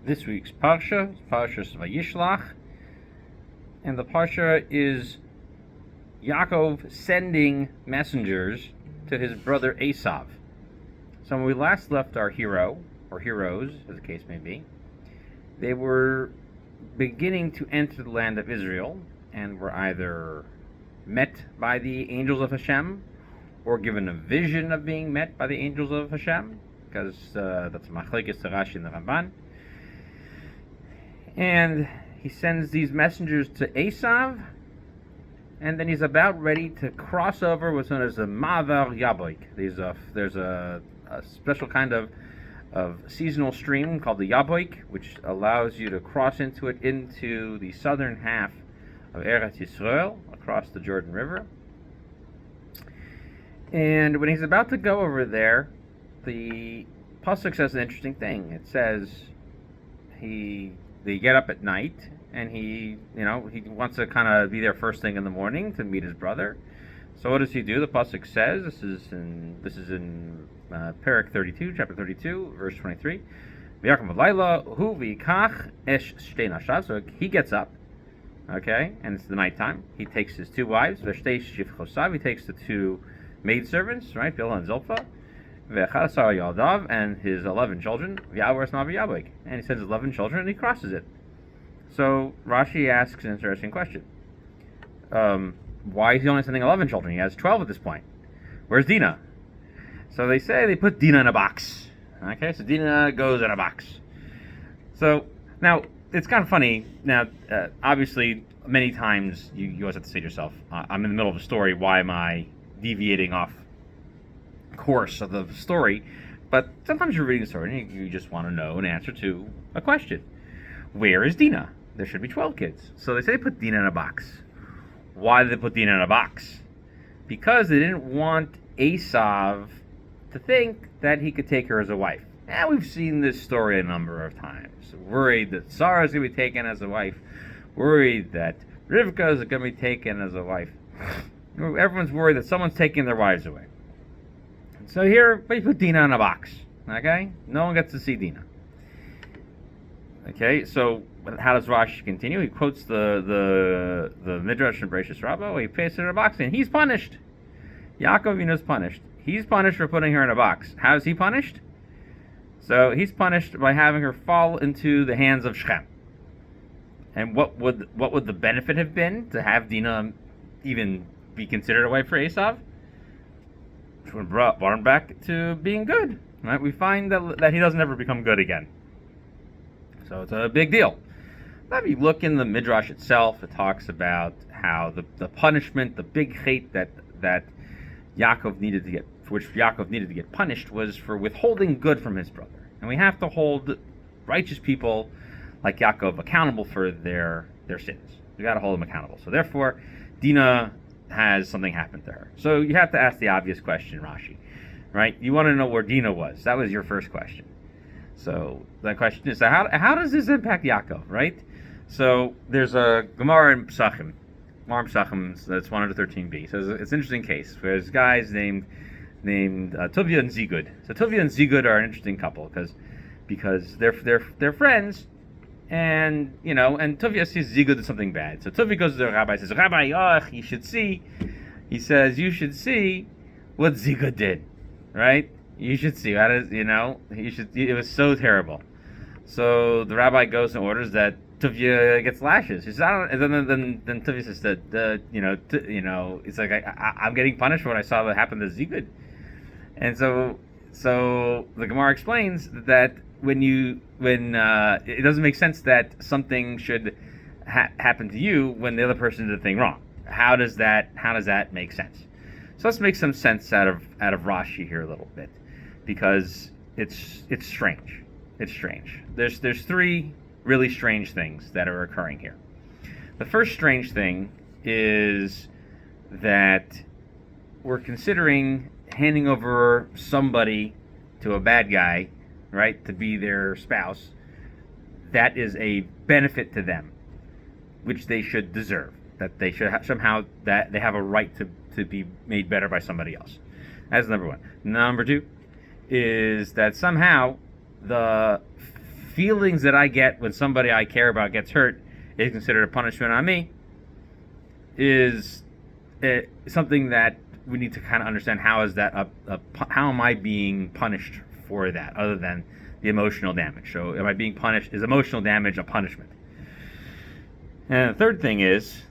This week's Parsha is Parshas Vayishlach, and the Parsha is Yaakov sending messengers to his brother Esav. So when we last left our hero, or heroes, as the case may be, they were beginning to enter the land of Israel, and were either met by the angels of Hashem, or given a vision of being met by the angels of Hashem, because that's Machlekes Rashi and the Ramban. And he sends these messengers to Esav, and then he's about ready to cross over what's known as a Ma'avar Yaboik. There's a special kind of seasonal stream called the Yaboik, which allows you to cross into the southern half of Eretz Yisrael, across the Jordan River. And when he's about to go over there, the Pasuk says an interesting thing. It says they get up at night, and he wants to kind of be there first thing in the morning to meet his brother. So what does he do? The Pasuk says, this is in Perek 32, chapter 32, verse 23. Yaakov Avinu, so he gets up, okay, and it's the nighttime. He takes his two wives, he takes the two maidservants, right, Bilhah and Zilpah, and his 11 children, and he sends 11 children and he crosses it. So Rashi asks an interesting question. Why is he only sending 11 children? He has 12 at this point. Where's Dinah? So they say they put Dinah in a box. Okay, so Dinah goes in a box. So now it's kind of funny. Now, obviously, many times you always have to say to yourself, I'm in the middle of a story. Why am I deviating off course of the story? But sometimes you're reading a story and you just want to know an answer to a question. Where is Dinah? There should be 12 kids. So they say they put Dinah in a box. Why did they put Dinah in a box? Because they didn't want Esav to think that he could take her as a wife. And we've seen this story a number of times. Worried that Sarah is going to be taken as a wife. Worried that Rivka is going to be taken as a wife. Everyone's worried that someone's taking their wives away. So here, we put Dinah in a box. Okay? No one gets to see Dinah. Okay, so how does Rashi continue? He quotes the Midrash and Parshas Rabbah. He puts it in a box, and he's punished. Yaakov Avinu is punished. He's punished for putting her in a box. How is he punished? So he's punished by having her fall into the hands of Shechem. And what would the benefit have been to have Dinah even be considered a wife for Esav? Which would brought him back to being good. Right? We find that he doesn't ever become good again. So it's a big deal. Now, if you look in the Midrash itself, it talks about how the punishment, the big hate that Yaakov needed to get, for which Yaakov needed to get punished, was for withholding good from his brother. And we have to hold righteous people like Yaakov accountable for their sins. We got to hold them accountable. So therefore, Dinah has something happen to her. So you have to ask the obvious question, Rashi, right? You want to know where Dinah was. That was your first question. So the question is, so how does this impact Yaakov, right? So there's a Gemara in Pesachim. That's 113b. So it's an interesting case. There's guys named Tuvia and Zigud. So Tuvia and Zigud are an interesting couple because they're friends, and Tuvia sees Zigud did something bad. So Tuvia goes to the rabbi and says, Rabbi, you should see. He says, you should see what Zigud did, right? You should see. That is, you should. It was so terrible. So the rabbi goes and orders that Tuvia gets lashes. He says, I don't. And then Tuvia says that it's like I'm getting punished for what I saw that happened to Zigud. And so the Gemara explains that when it doesn't make sense that something should happen to you when the other person did a thing wrong. How does that make sense? So let's make some sense out of Rashi here a little bit, because it's strange. It's strange. There's three really strange things that are occurring here. The first strange thing is that we're considering handing over somebody to a bad guy, right, to be their spouse. That is a benefit to them, which they should deserve. That they should somehow that they have a right to be made better by somebody else. That's number one. Number two is that somehow the feelings that I get when somebody I care about gets hurt is considered a punishment on me is something that we need to kind of understand. How is that how am I being punished for that, other than the emotional damage? So am I being punished? Is emotional damage a punishment? And the third thing is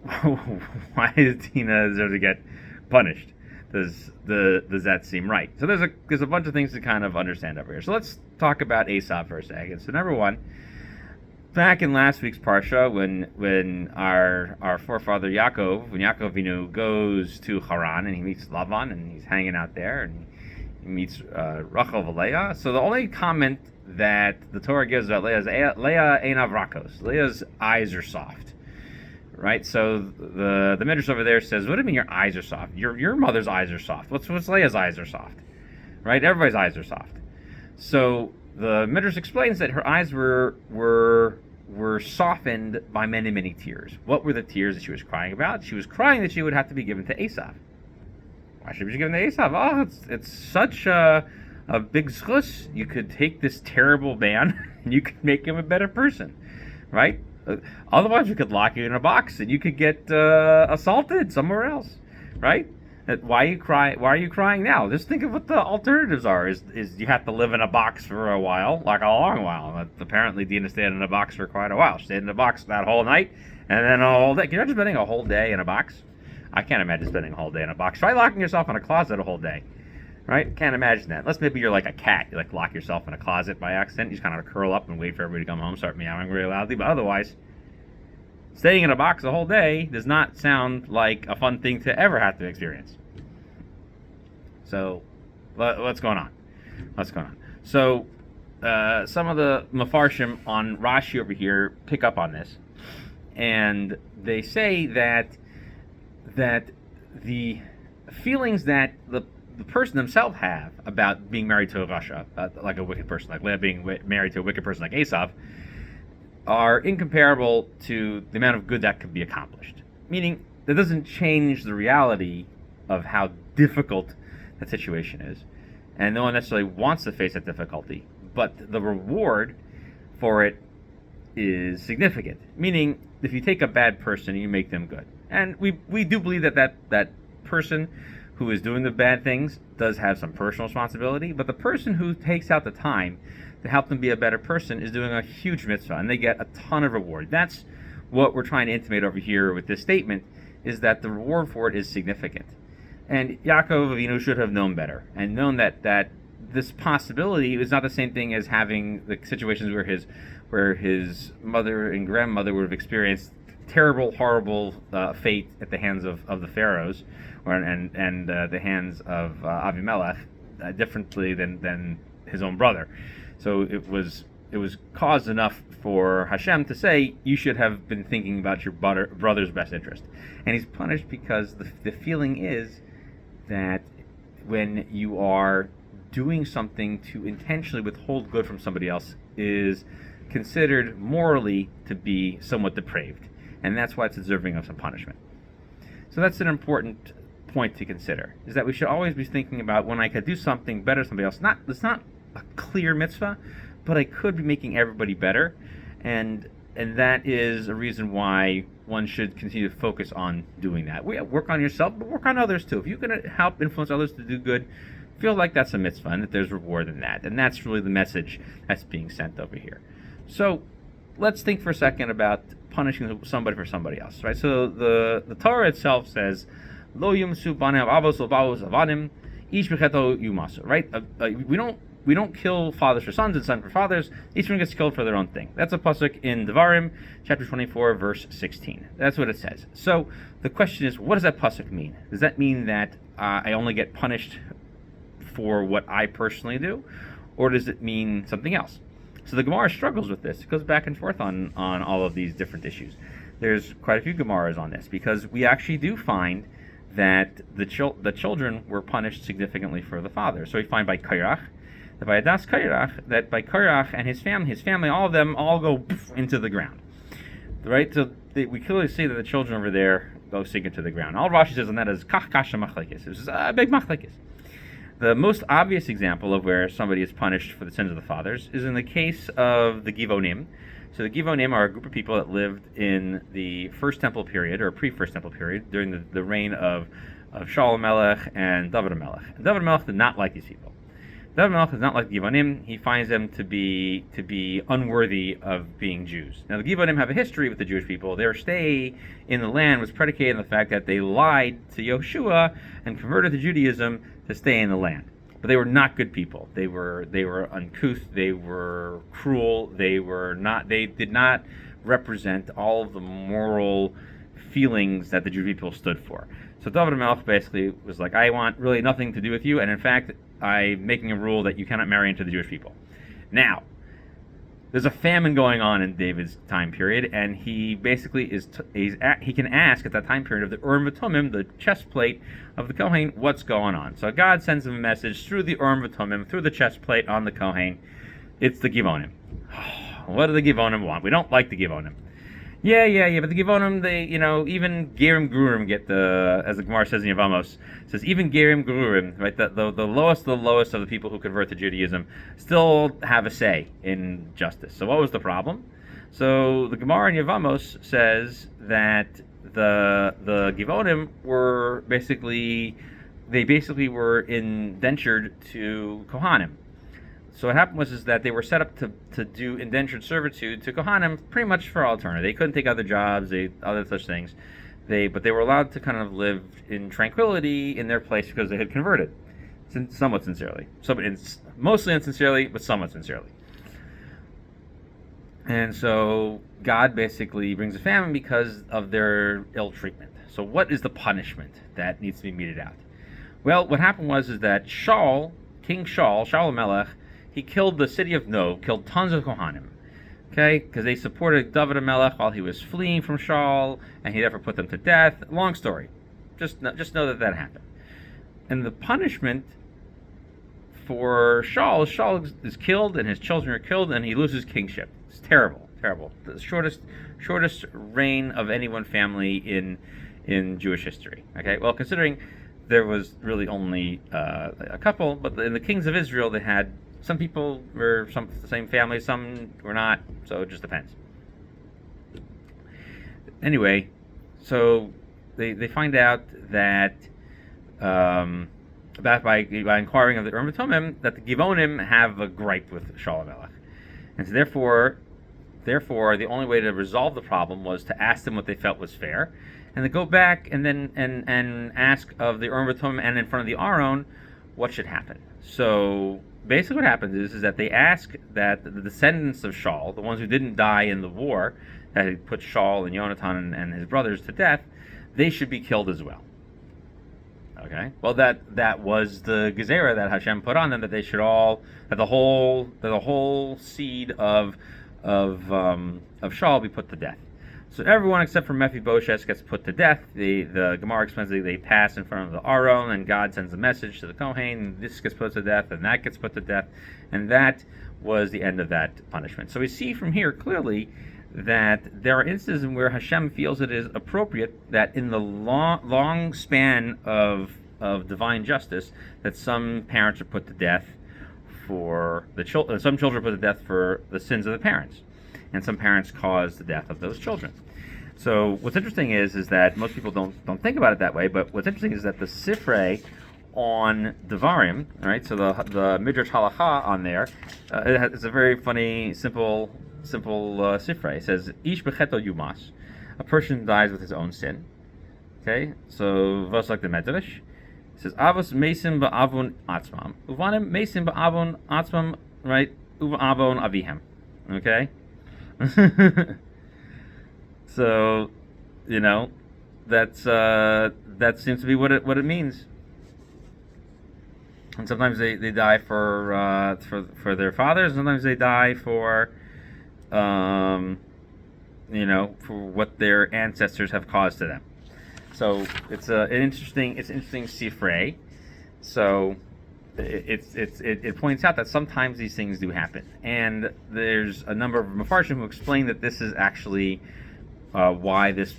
why does Tina deserve to get punished? Does that seem right? So there's a bunch of things to kind of understand over here. So let's talk about Esav for a second. So number one, back in last week's Parsha, when our forefather Yaakov, when Yaakov Avinu goes to Haran and he meets Lavan and he's hanging out there and he meets Rachel and Leah. So the only comment that the Torah gives about Leah is Leah einav rakos. Leah's eyes are soft, right? So the Midrash over there says, what do you mean your eyes are soft? Your mother's eyes are soft. What's Leah's eyes are soft, right? Everybody's eyes are soft. So the Midrash explains that her eyes were softened by many, many tears. What were the tears that she was crying about? She was crying that she would have to be given to Esav. Why should she be given to Esav? Oh, it's such a big zchus. You could take this terrible man and you could make him a better person, right? Otherwise, we could lock you in a box and you could get assaulted somewhere else, right? Why are you crying now? Just think of what the alternatives are. Is you have to live in a box for a while, like a long while. Apparently, Dina stayed in a box for quite a while. She stayed in a box that whole night, and then a whole day. Can you imagine spending a whole day in a box? I can't imagine spending a whole day in a box. Try locking yourself in a closet a whole day, right? Can't imagine that. Unless maybe you're like a cat. You like lock yourself in a closet by accident. You just kind of curl up and wait for everybody to come home, start meowing really loudly. But otherwise, staying in a box a whole day does not sound like a fun thing to ever have to experience. So, what's going on? So, some of the Mefarshim on Rashi over here pick up on this, and they say that the feelings that the person themselves have about being married to a Rasha, like a wicked person, like Leah being married to a wicked person like Esav, are incomparable to the amount of good that could be accomplished. Meaning, that doesn't change the reality of how difficult that situation is. And no one necessarily wants to face that difficulty, but the reward for it is significant. Meaning, if you take a bad person and you make them good. And we do believe that person who is doing the bad things does have some personal responsibility, but the person who takes out the time to help them be a better person is doing a huge mitzvah, and they get a ton of reward. That's what we're trying to intimate over here with this statement, is that the reward for it is significant. And Yaakov Avinu should have known better, and known that this possibility is not the same thing as having the situations where his mother and grandmother would have experienced terrible, horrible fate at the hands of the pharaohs, and the hands of Avimelech, differently than his own brother. So it was cause enough for Hashem to say, you should have been thinking about your brother's best interest. And he's punished because the feeling is that when you are doing something to intentionally withhold good from somebody else is considered morally to be somewhat depraved. And that's why it's deserving of some punishment. So that's an important point to consider, is that we should always be thinking about when I could do something better than somebody else. It's not a clear mitzvah, but I could be making everybody better. And that is a reason why one should continue to focus on doing that. Work on yourself, but work on others too. If you're going to help influence others to do good, feel like that's a mitzvah and that there's reward in that. And that's really the message that's being sent over here. So let's think for a second about punishing somebody for somebody else, right? So the Torah itself says, Lo yumsu banim avos avos avanim, ish b'cheto yumasu, right? We don't kill fathers for sons and sons for fathers. Each one gets killed for their own thing. That's a pasuk in Devarim, chapter 24, verse 16. That's what it says. So the question is, what does that pasuk mean? Does that mean that I only get punished for what I personally do, or does it mean something else? So the Gemara struggles with this. It goes back and forth on all of these different issues. There's quite a few Gemaras on this, because we actually do find that the children were punished significantly for the father. So we find by Kairach, that by Kairach and his family, all of them all go into the ground. Right? So we clearly see that the children over there go sink into the ground. All Rashi says on that is Kach Kasha Machlekes. This is a big Machlekes. The most obvious example of where somebody is punished for the sins of the fathers is in the case of the Givonim. So the Givonim are a group of people that lived in the First Temple period, or pre-First Temple period, during the reign of Shaul Melech and David Melech. And David Melech did not like these people. David Melech does not like the Givonim. He finds them to be unworthy of being Jews. Now the Givonim have a history with the Jewish people. Their stay in the land was predicated on the fact that they lied to Yoshua and converted to Judaism to stay in the land. But they were not good people. They were uncouth. They were cruel. They did not represent all of the moral feelings that the Jewish people stood for. So David Melech basically was like, I want really nothing to do with you, and in fact, I'm making a rule that you cannot marry into the Jewish people. Now, there's a famine going on in David's time period, and he basically he can ask at that time period of the Urim V'Tumim, the chest plate of the Kohen, what's going on. So God sends him a message through the Urim V'Tumim, through the chest plate on the Kohen. It's the Givonim. What do the Givonim want? We don't like the Givonim. Yeah, but the Givonim, they, even Gerim Gurim get as the Gemara says in Yevamos, says even Gerim Gurim, right, the lowest of the people who convert to Judaism still have a say in justice. So what was the problem? So the Gemara in Yevamos says that the Givonim were basically were indentured to Kohanim. So what happened was that they were set up to do indentured servitude to Kohanim pretty much for all eternity. They couldn't take other jobs, other such things. But they were allowed to kind of live in tranquility in their place because they had converted, somewhat sincerely. Mostly insincerely, but somewhat sincerely. And so God basically brings a famine because of their ill treatment. So what is the punishment that needs to be meted out? Well, what happened was that King Shaul Melech, he killed the city of Nob, killed tons of Kohanim, okay? Because they supported David Melech while he was fleeing from Shaul, and he never put them to death. Long story. Just know that happened. And the punishment for Shaul is killed, and his children are killed, and he loses kingship. It's terrible. The shortest reign of any one family in Jewish history. Okay, well, considering there was really only a couple, but in the kings of Israel, they had some people were the same family, some were not, so it just depends. Anyway, so they find out that by inquiring of the Urim V'Tumim that the Givonim have a gripe with Shaul Melech, and so therefore the only way to resolve the problem was to ask them what they felt was fair, and to go back and then and ask of the Urim V'Tumim and in front of the Aron what should happen. So basically what happens is that they ask that the descendants of Shaul, the ones who didn't die in the war that had put Shaul and Yonatan and his brothers to death, they should be killed as well. Okay. Well, that was the gezerah that Hashem put on them, that they should that the whole seed of Shaul be put to death. So everyone except for Mephibosheth gets put to death. The Gemara explains that they pass in front of the Aron, and God sends a message to the Kohen, and this gets put to death, and that gets put to death, and that was the end of that punishment. So we see from here clearly that there are instances where Hashem feels it is appropriate that in the long span of divine justice, that some parents are put to death for the children, some children are put to death for the sins of the parents, and some parents cause the death of those children. So what's interesting is that most people don't think about it that way, but what's interesting is that the Sifrei on Devarim, right? So the Midrash Halacha on there, it's a very funny, simple Sifrei. It says, Ish becheto yumas, a person dies with his own sin. Okay, so vos like the Medrash. It says, Avos mesim ba'avon atzmam, uvanim mesim ba'avon atzmam, right? Uva'avon avihem. Okay. So, that seems to be what it means. And sometimes they die for their fathers. Sometimes they die for for what their ancestors have caused to them. So it's an interesting sifrei. So it points out that sometimes these things do happen, and there's a number of Mefarshim who explain that this is actually why this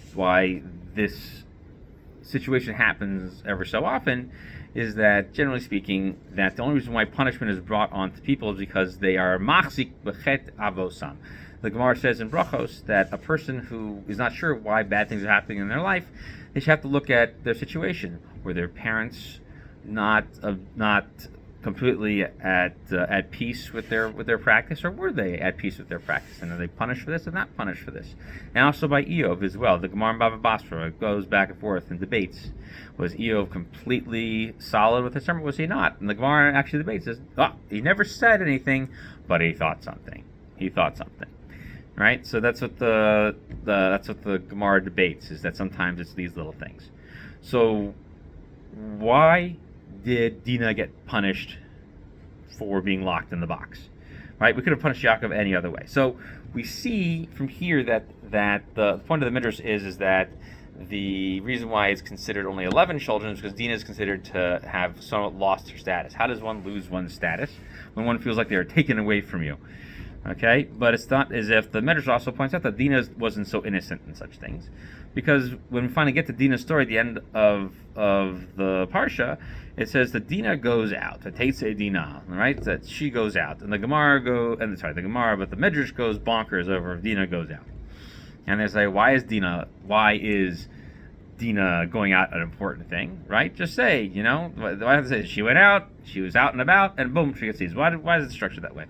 situation happens ever so often is that, generally speaking, that the only reason why punishment is brought onto people is because they are machzik b'chet avosam. The Gemara says in Brachos that a person who is not sure why bad things are happening in their life, they should have to look at their situation. Were their parents not completely at peace with their practice, or were they at peace with their practice? And are they punished for this or not punished for this? And also by Eov as well. The Gemara in Bava Basra goes back and forth and debates. Was Eov completely solid with his sermon? Was he not? And the Gemara actually debates. Says, he never said anything, but he thought something. He thought something. Right? So that's what the Gemara debates, is that sometimes it's these little things. So why did Dinah get punished for being locked in the box? Right? We could have punished Yaakov any other way. So we see from here that the point of the Midrash is that the reason why it's considered only 11 children is because Dinah is considered to have somewhat lost her status. How does one lose one's status? When one feels like they are taken away from you. Okay, but it's not as if the Midrash also points out that Dinah wasn't so innocent in such things, because when we finally get to Dinah's story at the end of the Parsha, it says that Dinah goes out. It takes a Dinah, right? That she goes out, and the Gemara, but the Midrash goes bonkers over if Dinah goes out, and they say, why is Dinah going out an important thing, right? Just say, why have to say she went out, she was out and about, and boom, she gets seized. Why is it structured that way?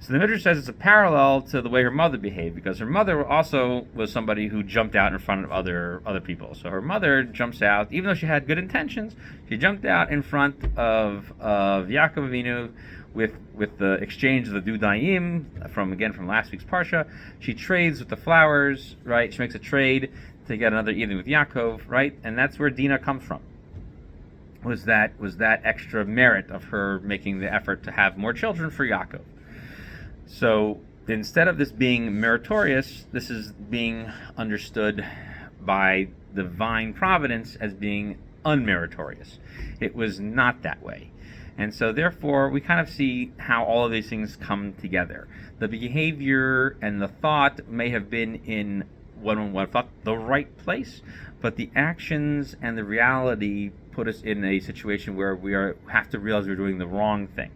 So the Midrash says it's a parallel to the way her mother behaved, because her mother also was somebody who jumped out in front of other people. So her mother jumps out, even though she had good intentions, she jumped out in front of Yaakov Avinu with the exchange of the Dudayim from last week's Parsha. She trades with the flowers, right? She makes a trade to get another evening with Yaakov, right? And that's where Dinah comes from. Was that extra merit of her making the effort to have more children for Yaakov. So instead of this being meritorious, this is being understood by divine providence as being unmeritorious. It was not that way. And so therefore, we kind of see how all of these things come together. The behavior and the thought may have been in the right place, but the actions and the reality put us in a situation where we have to realize we're doing the wrong thing.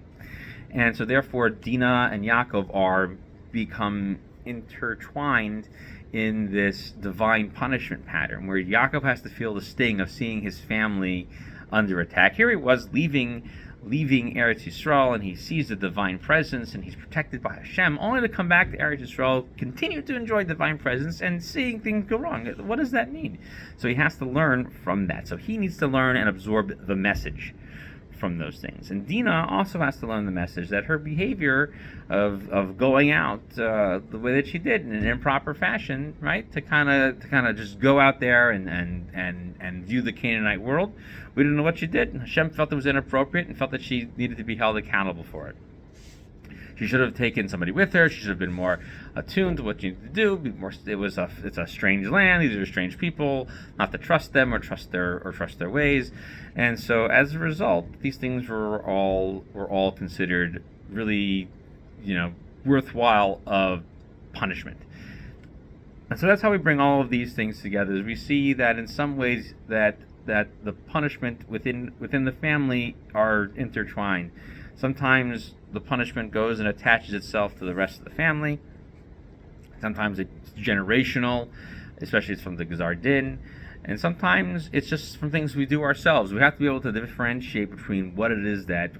And so therefore, Dinah and Yaakov are become intertwined in this divine punishment pattern, where Yaakov has to feel the sting of seeing his family under attack. Here he was leaving Eretz Yisrael, and he sees the divine presence, and he's protected by Hashem, only to come back to Eretz Yisrael, continue to enjoy divine presence, and seeing things go wrong. What does that mean? So he has to learn from that. So he needs to learn and absorb the message from those things. And Dinah also has to learn the message that her behavior of going out the way that she did in an improper fashion, right, to kind of just go out there and view the Canaanite world, we didn't know what she did. Hashem felt it was inappropriate and felt that she needed to be held accountable for it. She should have taken somebody with her. She should have been more attuned to what you need to do. It's a strange land. These are strange people. Not to trust them or trust their ways. And so as a result, these things were all considered really, worthwhile of punishment. And so that's how we bring all of these things together. We see that in some ways that the punishment within the family are intertwined. Sometimes the punishment goes and attaches itself to the rest of the family. Sometimes it's generational, especially it's from the Gazar Din. And sometimes it's just from things we do ourselves. We have to be able to differentiate between what it is that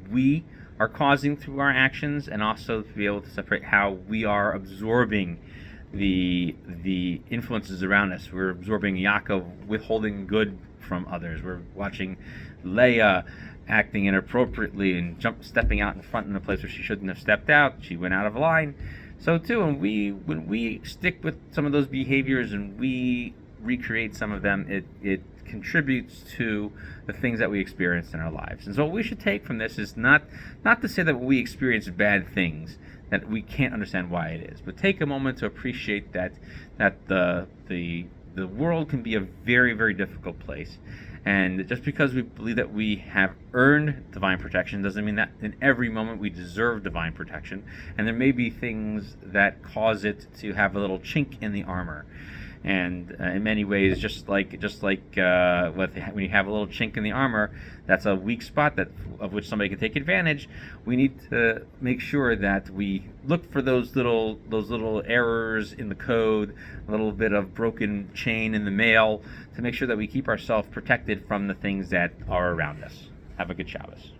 we are causing through our actions, and also to be able to separate how we are absorbing the influences around us. We're absorbing Yaakov withholding good from others. We're watching Leah acting inappropriately and stepping out in front in a place where she shouldn't have stepped out. She went out of line. So too, when we stick with some of those behaviors and we recreate some of them, it contributes to the things that we experience in our lives. And so what we should take from this is not to say that when we experience bad things that we can't understand why it is, but take a moment to appreciate that the world can be a very, very difficult place. And just because we believe that we have earned divine protection doesn't mean that in every moment we deserve divine protection. And there may be things that cause it to have a little chink in the armor. And in many ways, just like when you have a little chink in the armor, that's a weak spot of which somebody can take advantage. We need to make sure that we look for those little errors in the code, a little bit of broken chain in the mail, to make sure that we keep ourselves protected from the things that are around us. Have a good Shabbos.